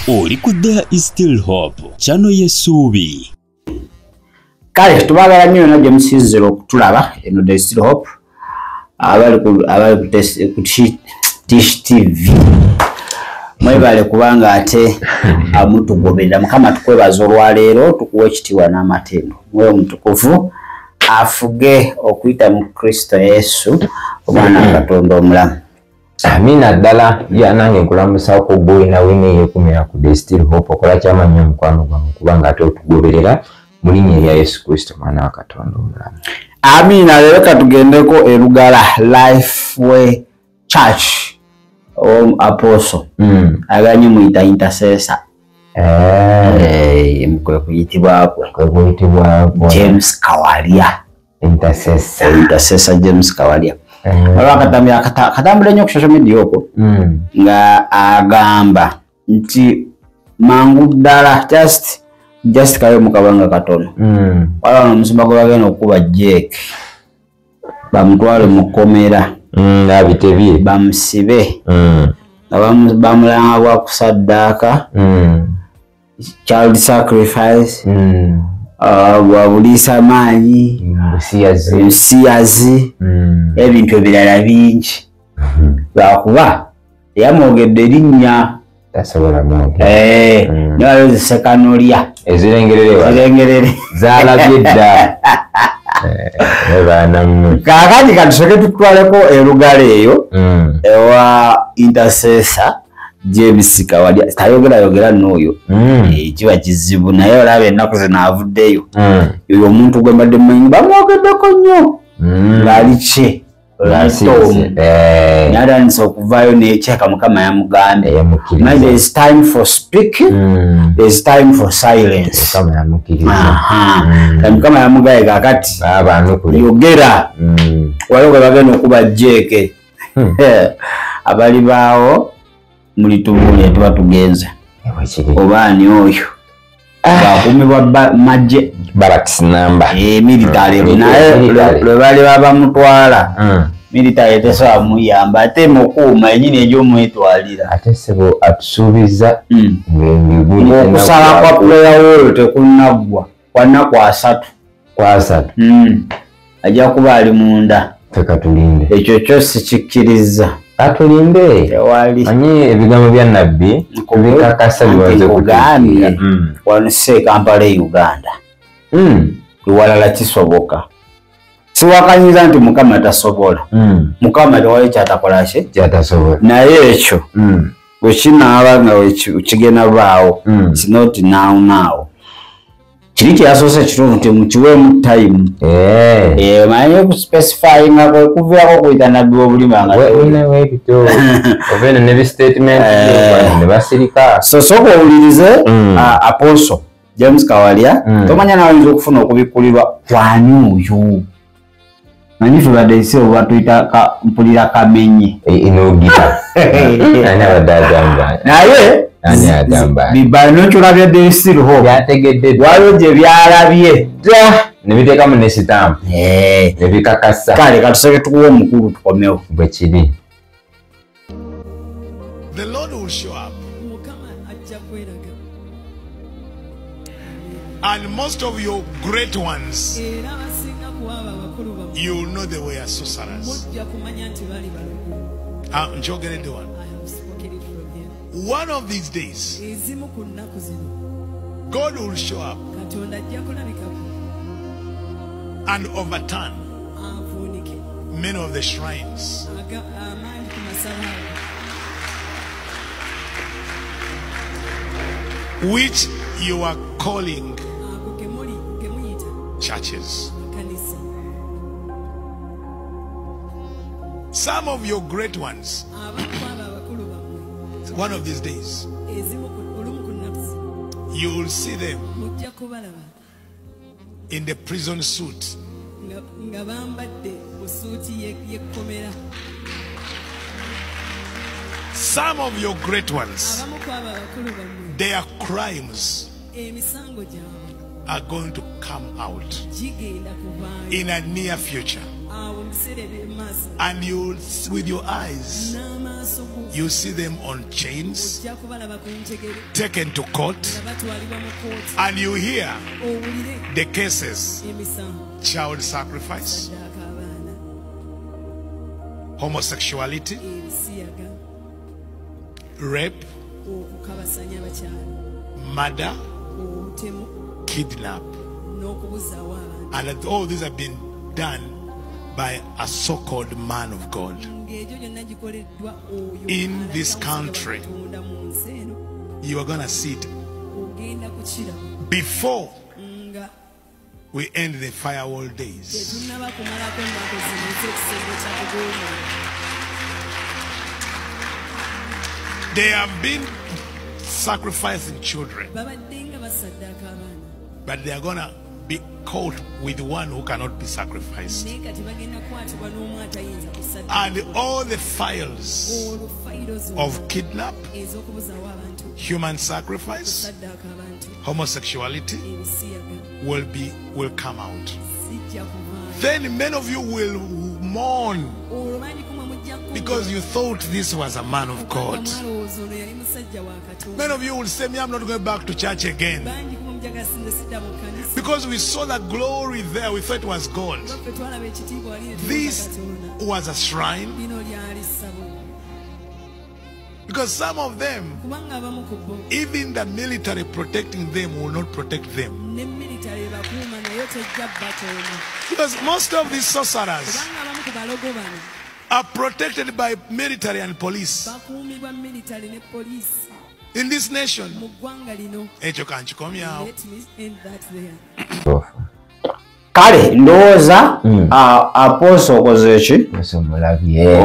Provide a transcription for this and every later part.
Oli ku There Is Still Hope, channel y'essuubi. Kale tubagala nnyo na James Zero okutulaba eno There Is Still Hope. Abali ku Tish TV. Mwebale kubanga ate amutugoberera Mukama tukwebaza olwaleero tukuwa ekitiibwa n'amatendo. Mweyo mutukuvu afuge okuyita mu Kristo Yesu omwana wa Katonda omulamu. Amina ddala yanange nkulamusa ko boy na wine yekumira ku There Is Still Hope okola kyamanya mukwano gwange kubanga ate otugoberera mu linnya lya Yesu Kristo mwana wa Katonda omulamu. Amina leero katugendeko erugala Lifeway Church Apostle aganyi muyita intercessor mukwe kuyitibwa James Kawalia intercessor James Kawalia katambula nnyo ku social media okwo nga agamba nti mangu ddala just kayo mukabanga katono wala omusumba gwe bagenda okuba Jake bamutwale mu kkomera abitebi bamusibe bamulanga bwa kusaddaaka child sacrifice wabulisa maanyi busiyazi ebintu ebirala bingi lwakuba yamwogedde erinnya tasobola mwogera niwaliwo zisekanolya ezirengerere zaalabye dda kakati katusoke tutwaleko erugala eyo ewa intercessor James Kawalia tayogera n'oyo kiba kizibu naye olaba ennaku zino avuddeyo oyo omuntu gwe mbadde mmanyi bamwogeddeko nnyo ng'ali kye natandisa okuvaayo n'ekyeka Mukama yamugambye there is time for speaking there is time for silence Mukama yamugambye kakati yogera waliwo gwe bagenda okuba Jeke abali baawo mulitubulya tuba tugenze obaani oyo bakumibwa majje barracks number military naye lwe bali babamutwala military tesobola muyamba ate mukuuma enyini egy'omwetwalira ate sebo atusuubiza okusala kwa player oyo tekunaggwa kwa nnaku asatu ajja kuba ali munda tekatulinde ekyo kyo sikikkiriza atulinde manyi ebigambo bya nabbi bikakasa biwaze kugambye wanuse Kampala Uganda iwalala kisoboka siwakanyiza nti Mukama tasobola Mukama tewali kyatakola kyatasobola naye ekyo wekinaaba nga kigenda baawo it's not now kiri kyasoose kituufu nti mukiweemu time manye okuspecify nga kwekuviirako okuyita nabbi w'obulima so soka owulirize Apostle James Kawalia tomanya nawayinza okufuna okubikkulirwa kwani oyo manyi tubadde isi oba tuyita mpulira kamenye naye bibano kyolabya There Is Still Hope waliwo gye byalabye nebiteekamu ne sitampu nebikakasa kale katuseke tukuwa omukulu tukomewo bwe kiri. The Lord will show up. And most of your great ones, you will know they were sorcerers. One of these days, God will show up and overturn many of the shrines. Which you are calling churches. Some of your great ones, one of these days, you will see them in the prison suit. Some of your great ones, their crimes are going to come out in a near future. And you, with your eyes, you see them on chains, taken to court, and you hear the cases: child sacrifice, homosexuality, rape, murder, kidnap, and all these have been done by a so-called man of God. In this country, you are gonna see it before we end the firewall days. They have been sacrificing children, but they are gonna be caught with one who cannot be sacrificed. And all the files of kidnap, human sacrifice, homosexuality will come out. Then many of you will mourn because you thought this was a man of God. Many of you will say, "Me, I'm not going back to church again." Because we saw that glory there, we thought it was God. This was a shrine. Because some of them, even the military protecting them will not protect them. Because most of these sorcerers are protected by military and police. In this nation, kale ndowooza Apostle okoze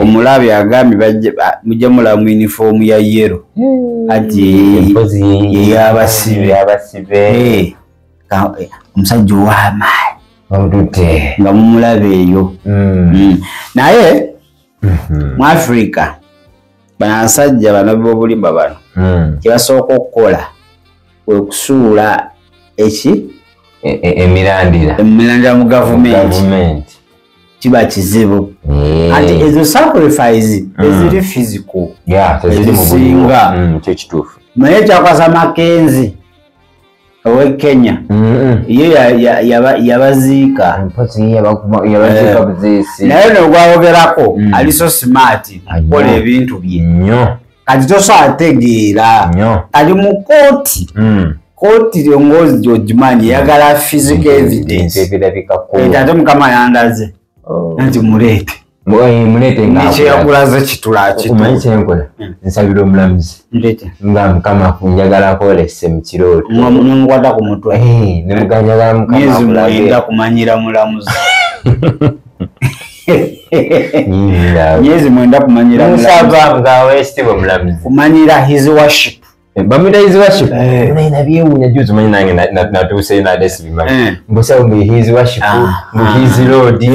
omulabi agambye mujje mulaba mu uniform ya yellow ati yabasibe omusajja ow'amaanyi nga mumulaba eyo naye mu Africa banasajja bano b'obulimba bano kyebasooka okukola kwe kusuula emirandira mu gavumenti kiba kizibu ati ezo sacrifice eziri physical ezisinga naye kyakwasa Mackenzie owe Kenya ye yabaziika naye nogwayogerako ali so smart kukola ebintu bye kati tosobola ategeera ali mu kooti lyongozi gyogimanyi eyagala physical evidence ate mukama yandaze nti muleete nikyeyakulaze kitulakitumanyi nsabira omulamuzi nga mukama njagala akolese mu kirooto nomukwata ku mutwe myezi mwenda kumanyira mulamuzi myezi mwenda kumanyira mulamuzi kumanyira his worship bamwita his worship naina byewuunya juzi manyi nange natuuse nadesi bimanyi mbusawo mu his worship mu his lord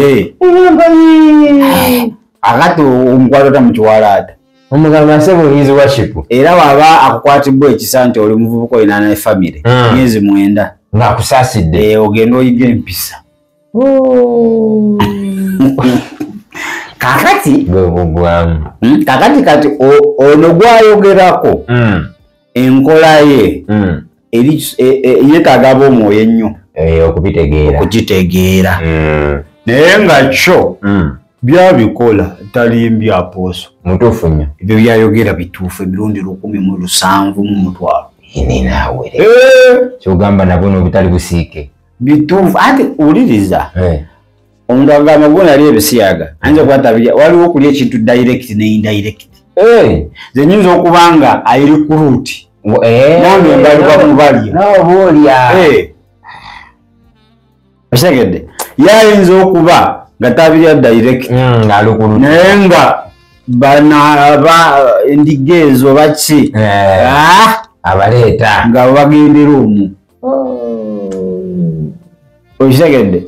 akati omukwata tamukiwalaata omugamba asebo his worship era waba akukwatibwa ekisa nti oli muvubuka olina ne family myezi mwenda ng'akusaasidde ogenda oyiga empisa kakati kati ono gwayogerako enkola ye yeetaaga omwoyo ennyo okugitegeera naye nga kyo byabikola talimbye Apostle mutuufu nnyo ebyo byayogera bituufu emirundi 1,700 kyogamba nabwo n'obutali busiike bituufu ate uliriza omuntu agamba gwe nali ebisiyaga ayinza okubatabirya waliwo okulya ekintu direct ne indirect ze nyinza okubanga ayirikuruuti namwe mbalibwa mubalya okitegedde yayinza okuba nga tabirya direct naye nga banaba endiga ezo baki abaleeta nga bagendera omwo okitegedde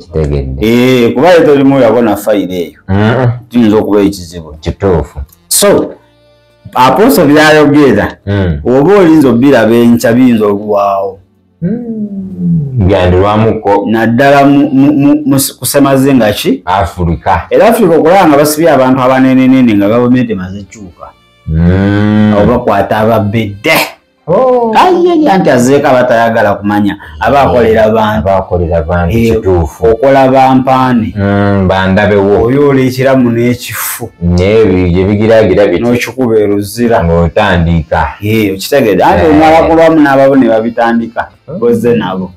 kuba leeta olimu yabona fayiro eyo tuyinza okuba ekizibu kituufu so Apostle byayogera oba olinza obiraba enkya biyinza olwawo byandirwamuko naddala kusemazinga ki Africa era Africa okulanga basibye abantu abanenenene nga gavumenti emaze kyuka obakwata ababedde aye anti azeeka batayagala kumanya abakolera abantu kituufu okola bampaane bandabewo oyo olekiramu n'ekifu nebyo bigiragira biti n'okikuba eruzira ng'otandika okitegedde anti omala kulwamu n'ababo ne babitandika boze nabo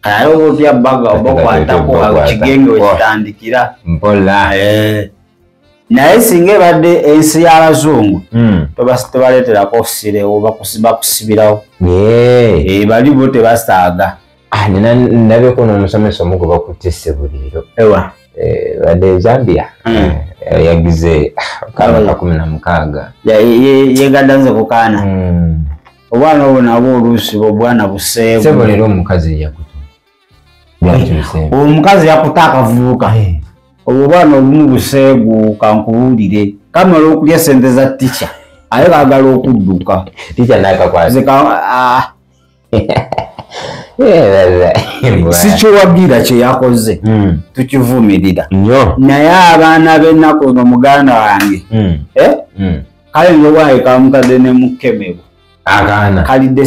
kale obutya baga obakwatako kigenge wekitandikira mpola naye singa ebadde ensi y'abazungu tobaleeterako ofisire oba bakusibirawo bali bo tebasaaga nina ndabeko n'omusomesa omu gwe bakutte Ssebuliro badde Zambia yagize kaana ka 16 yegaddanze kukaana obwana obwo nabwo oluusi obwana buseegu Ssebuliro omukazi yakuta omukazi yakuta akavubuka obwana obumu buseegu kankubuulire kamala okulya sente za tica aye kaagala okudduka tica nakakwasa sikyowagira kyeyakoze tukivumirira naye abaana b'ennaku no muganda wange kale nobwayi kamukadde ne mukemebu kalidde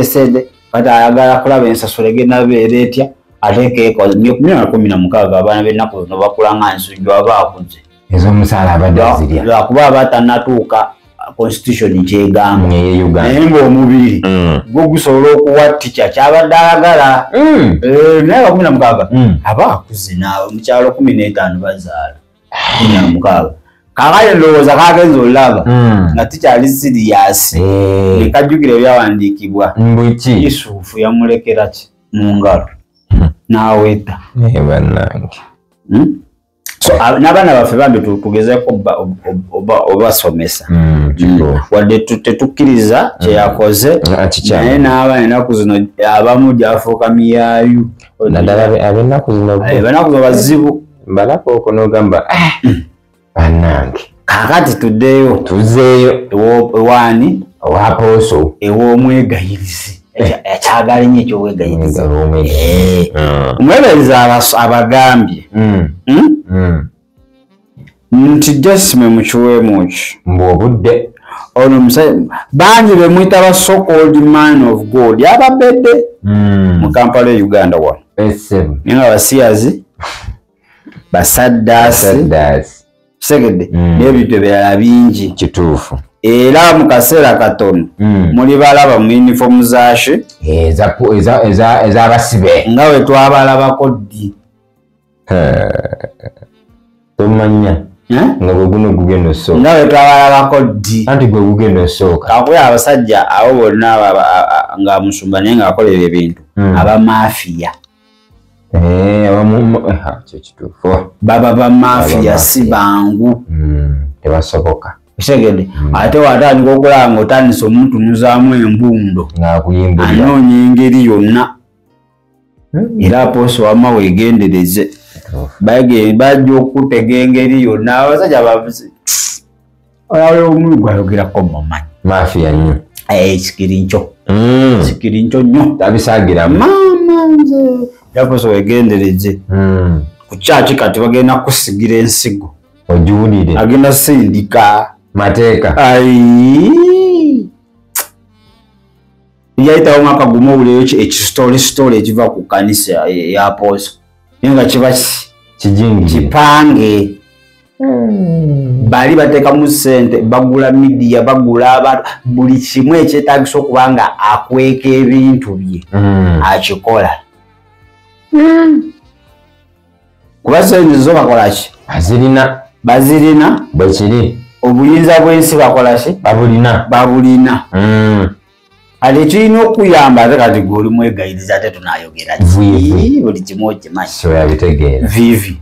sente kati ayagala kulaba ensasula egenda beera etya atekeeko myaka 16 abaana b'ennaku no bakula nga nsujju abaakuze ez'omusaala abadde azirya lwakuba abatanatuuka constitution kyegamba naye ng'omubiri gwo gusobola okuwa tica kyabadde ayagala naye 16 aba akuze naawe mukyalo 15 bazaala 16 kakale ndowooza kagenza olaba nga tikyali siriyasi nekajjukira ebyawandiikibwa Yusufu yamulekera ki mu ngalo n'aweta so n'abaana baffe bambi tugezeeko obasomesa wadde tetukkiriza kyeyakoze naye n'abaana ennaku zino abamu gyafuuka miyaayu ab'ennaku zino bazibu balako oko n'ogamba bannange kakati tuddeyo tuzeeyo ewaani owapooso ew'omwegayirizi ekyagala nnyo eky'obwegayirizi omwegayirizi abagambye nti jasime mukiweemu ki mbw'obudde ono musajja bangi bemuyita ba so-called man of God ababedde mu Kampala e Uganda wano naye nga basiyazi basaddaasi kisegedde n'ebintu ebirala bingi kituufu era mu kaseera katono muli balaba mu yunifoomu zaashe ez'abasibe nga bwe twabalabako ddi tomanya nga gwe guno gugenda osooka nga bwe twabalabako ddi anti gwe gugenda osooka kakuba abasajja abo bonna nga musumba naye ng'akolera ebintu abamafiya kituufu baba bamafiya si bangu tebasoboka kisegedde ate watandika okulaba ng'otandisa omutunuzaamu embundo anoonya engeri yonna era apooso wamma weegendereze bajja okutega engeri yonna abasajja bavuze olawe omuli gwayogerako mumanyi mafiya nnyo sikiri nkyo nnyo tabisagiramu maama nze yapooso weegendereze ku kyaki kati bagenda kusigira ensigo ogiwulire agenda sindika mateeka yayitawo omwaka gumu obuleyo ekisitole ekiva ku kanisa ya pooso naye nga kiba kipange bali bateekamu ssente bagula midiya bagula abantu buli kimu ekyetaagisa okuba nga akweka ebintu bye akikola kuba sente zo bakolaki bazirina bwekiri obuyinza bw'ensi bakolaki babulina ate tulina okuyamba ate kati gwe oli mwegayiriza ate tunayogera buli kimu okimanyi vivi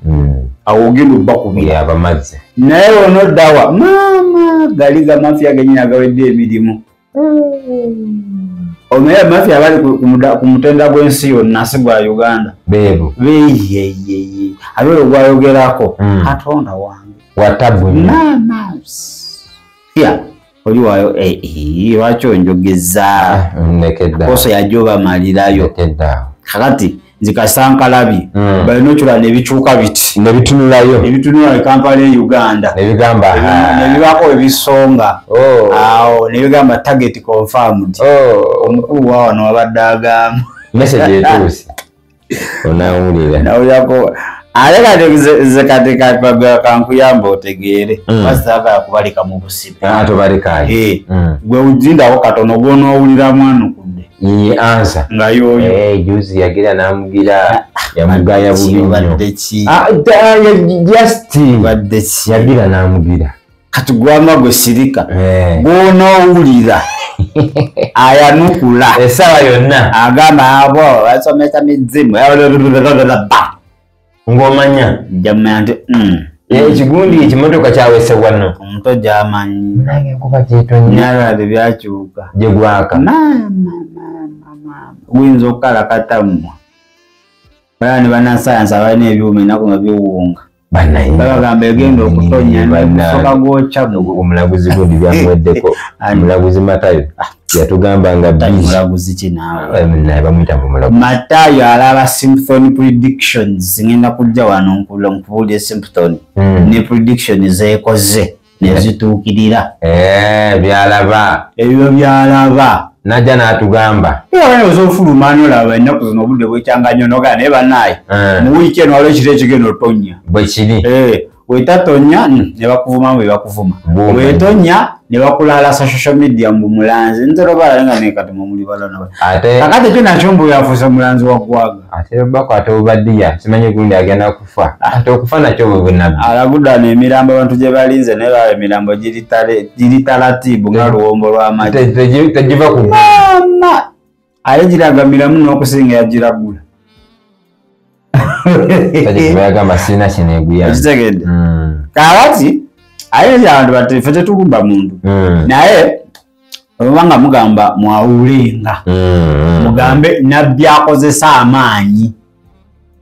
awo ogenda obbakubira abamazzi naye onoddawa maama gali gamafiya genyina gawedde emirimu omeye amafiya abali ku mutenda gw'ensi yonna si gwa Uganda beebo beyeyeye ate olwo gwayogerako katonda wange ya oli wayo lwaki onjogeza nekedda koso yajja obamalirayo kakati zikasankalabi balino chula nebichuka biti nebitunulayo nebitunula Kampala Uganda nebigamba nebibako ebisonga awo nebigamba target confirmed omukulu wao no abadaga message etusi onawulira nawulako aleka zekatika kwa kankuyamba otegere basaka kubalika mu busibe atobalika gwe uzinda ko katono gono owulira mwana kudde yi answer nga yoyo juzi yagira namugira yamugaya bubinyo just badde yagira namugira kati gwama gwe sirika gono owulira ayanukula esawa yonna agamba abo basomesa mizimu ngomanya jamante ekigundi ekimotoka kyawese wano omuto jamanyi nange kuba kyetonya nyala byakyuka jegwaka winza okukala katamwa bani banasayansi abalina ebyuma ennaku nga biwunga bagamba egenda okutonya soka gwoca omulaguzi gundi byamweddeko omulaguzi Matayo yatugamba nga mulaguzi kinaawe bamuyita mulaguzi Matayo alaba symptom predictions ngenda kujja wano nkubuulira symptom ne prediction zeekoze nezituukirira byalaba ebyo byalaba najja n'atugamba ozofulumana olaba ennaku zino obudde bwekyanganyo nogaa naye bannaaye mu wiiki eno waliwo ekiro ekigenda otonya bwe kiri wetatonya ne bakuvumamu bwe bakuvuma wetonya ne bakulala social media mu mulanzi ntero balalenga nekati mu muli balana kakati ekyo nakyo mbu yafuuse mulanzi wa ggwaga ate bako ate obaddiya simanyi gundi agenda kufa ate okufa nakyo bwe bunabbi alagudana emirambo abantu gye balinze naye baba emirambo giri talatibu nga luwombo lw'amagi tegiva ku ate giragamiramu n'okusinga yagiragula bagamba sina kino eguyamba kitegedde kakati ayinza abantu batefe tetugumba muntu naye obanga mugamba mwawulenga mugambe nabbi akozesa amaanyi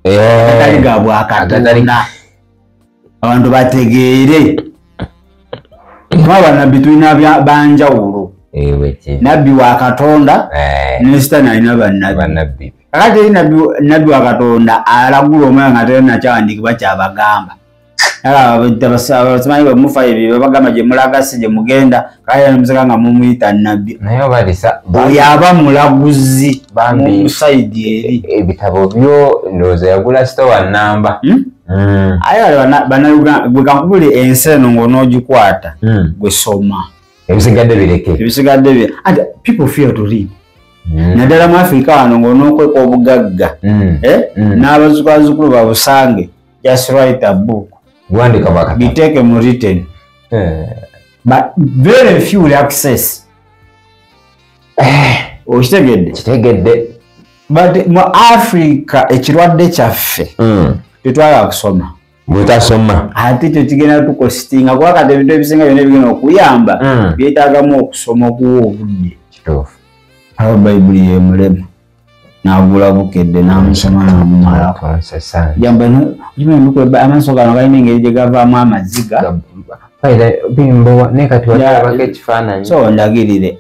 agatali ga bwakatonda abantu bategeere kuba banabbi tulina banjawulo nabbi wa Katonda ne sitaani alina bannabbi kakati eri nabbi wa Katonda alagula omwana nga terina kyawandiikibwa kyabagamba abamanyi bamufa ebyo bagamba gye mulagasi gye mugenda kale museka nga mumuyita nabbi naye obalisa oyo aba mulaguzi musaidi eri ebitabo byo ndowooza yagula sitowa namba aye bwe kankubuli ensi eno ng'onoogikwata gwe soma ebisigadde bireke ebisigadde and people fear to read naddala mu Africa wano ng'onookweka obugagga n'abazzukulu babusange just write a book wandika bwakata biteke mu written but very few will access kitegedde but mu Africa ekirwadde kyaffe tetwala kusoma butasoma ate kyo kigenda tukositinga kuba kati ebintu ebisinga byonna ebigenda okuyamba byetaagamu okusoma okuwa obudde kituufu aba bayibuli yemulema n'agula bukedde n'amusoma n'amumalako jamba amaaso gano galina engeri gye gavaamu amaziga bimbo ne kati walabako ekifaananyi so ndagirire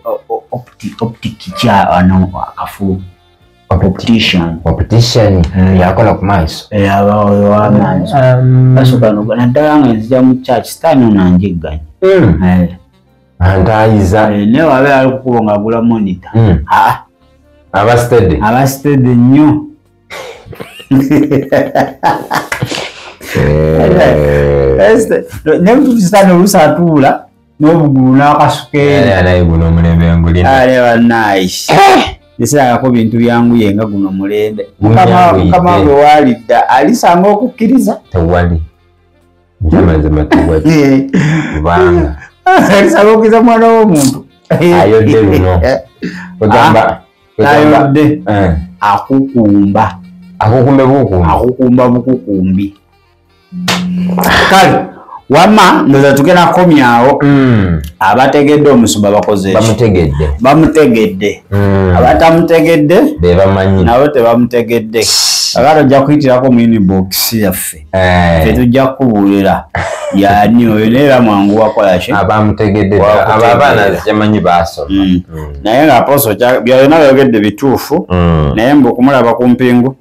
optic kya wano akafu optician yakola ku maaso w'amaaso maaso gano naddala nga nzija mu church sitaani onanjigganya antayiza naye wabe ali kukuba ng'agula monitor abasitedde nnyo nebutusitaani oluusi atuula n'obugulu n'akasukeeri guno omulembe ngulina bannaayi eseragako bintu byanguye nga guno mulembe mukama gwe waalidda alisanga okukkiriza tewali jamazima tewali kubanga alisanga okukkiriza mwana w'omuntu ayodde luno ayodde akukumba bukukumbi kale wama ndoza tugenda komyawo abategedde omusumba bakoze bamutegedde abatamutegedde bebamanyi nabo tebamutegedde akati ojja kuyitirako mu inbox yaffe tetujja kukubuulira yani oyo neera mwangu wakola ki abamutegedde abaana kyamanyi baasoma naye nga Apostle byonna byogedde bituufu naye mbu okumulaba ku mpingu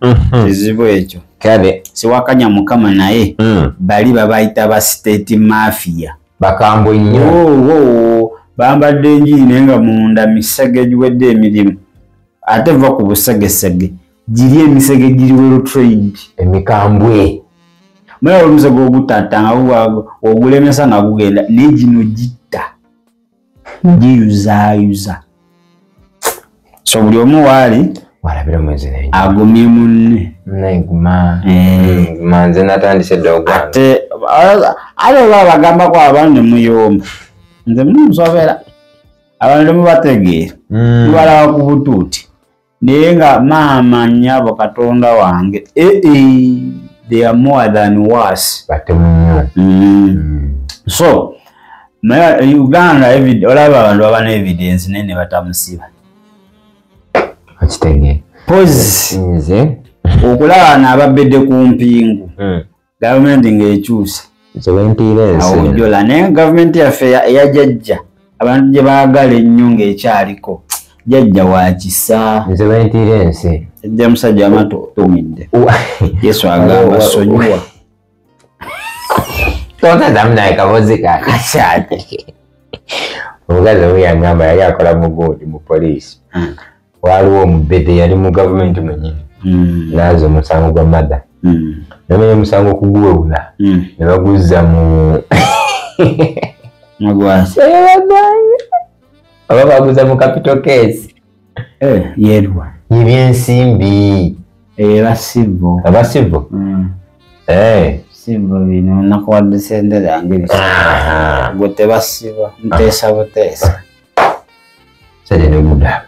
kizibu ekyo kale siwakanya Mukama naye bali babayita ba state mafia bakambwe nnyo bambadde enjiri naye nga munda misege giwedde emirimu ate va ku busegesege giri emisege giri well trained emikambwe mwe omusege ogutattanga ogulemesa nga gugenda naye gino gitta giyuzayuza so buli omu waali walabira mwezi nenyo agumye munne neguma nze natandise dda ogwanga ate bagamba ko abantu ne muyomba nze musobera abantu mubategeera mubalaba ku butuuti naye nga maama nnyabo Katonda wange they are more than worse batemunyo so Uganda olaba abantu abana evidence nene batamusiba akitenge pose nze okulaba n'ababedde ku mpingu gavumenti ng'ekyuse awojola naye gavumenti yaffe eyajajja abantu gye baagala ennyo ng'ekyaliko jajja wakisa nze bentire ensi ejja musajja amatutumidde Yesu agamba sonyiwa totazamu naye kabozi kakasate omukazi omu yangamba yali akola mu gundi mu poliisi waliwo omubedde yali mu gavumenti mwenyini naaza omusango gwa mada namanya omusango okuguwewula ne baguzza mu magwasi oba baguza mu capital case yerwa yebyensimbi basivo abasivo sivo bino nakuwadde sente zange gwe tebasiba nteesa buteesa sade neguda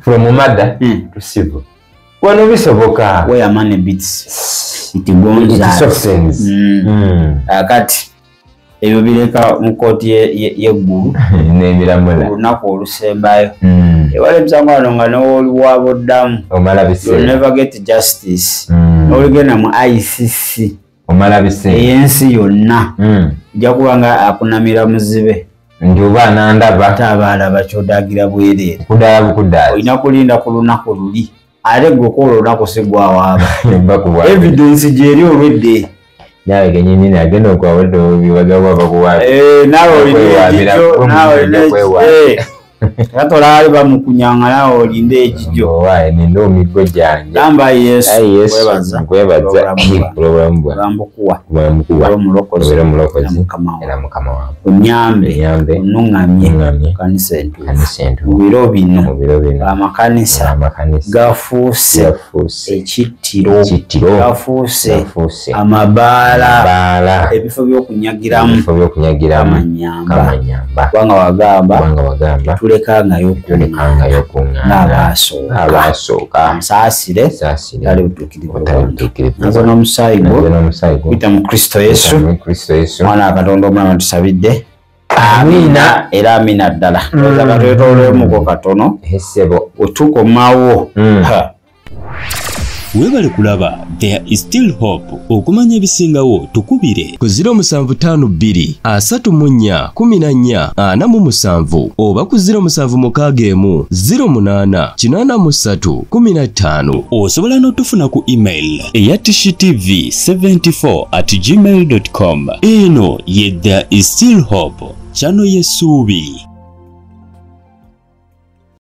from mada to sivo wano bisoboka where money beats it goes it softens akati ebyo bireka mu kooti y'eggulu n'emiramula olunaku olusembayo ewala ebisango wano nga n'oliwabo ddamu omala biseera never get justice n'oligenda mu ICC omala biseera ey'ensi yonna ojja kuba nga akunamira muzibe nti oba anandaba ate abaalaba ky'odaagira bwereere kuddala bukuddaala olina kulinda ku lunaku luli ate gwe okola olunaku si gwawaaba evidence gyeri olwedde nawe genyini agenda okwawedde biwagawa bakuwabi nawe olina katolaali bamukunyanga nawe olinde ekijo ninde omiggo gyange gamba Yesu nkwebaza obulamu bwambukuwa omulokozi era mukama wawe onyambe onuŋŋamye kanisa entuufu mu biro bino amakanisa gafuuse ekittiro gafuuse amabaala ebifo by'okunyagiramu amanyamba kubanga wagamba tulekangayo n'abaasooka musaasire tali butuukirivu nazo n'omusaayi gwo kuyita mu Kristo Yesu mwana wa Katonda omulama tusabidde amiina era amiina ddala oza katwetoolemuko katono wetukomawo weebale kulaba There is Still Hope. Okumanya ebisingawo tukubire ku 0752 34 14 47 oba ku 0761 08 83 15. Osobola n'otufuna ku email eya tishitv74@gmail.com. Eno ye There is Still Hope, channel y'essuubi.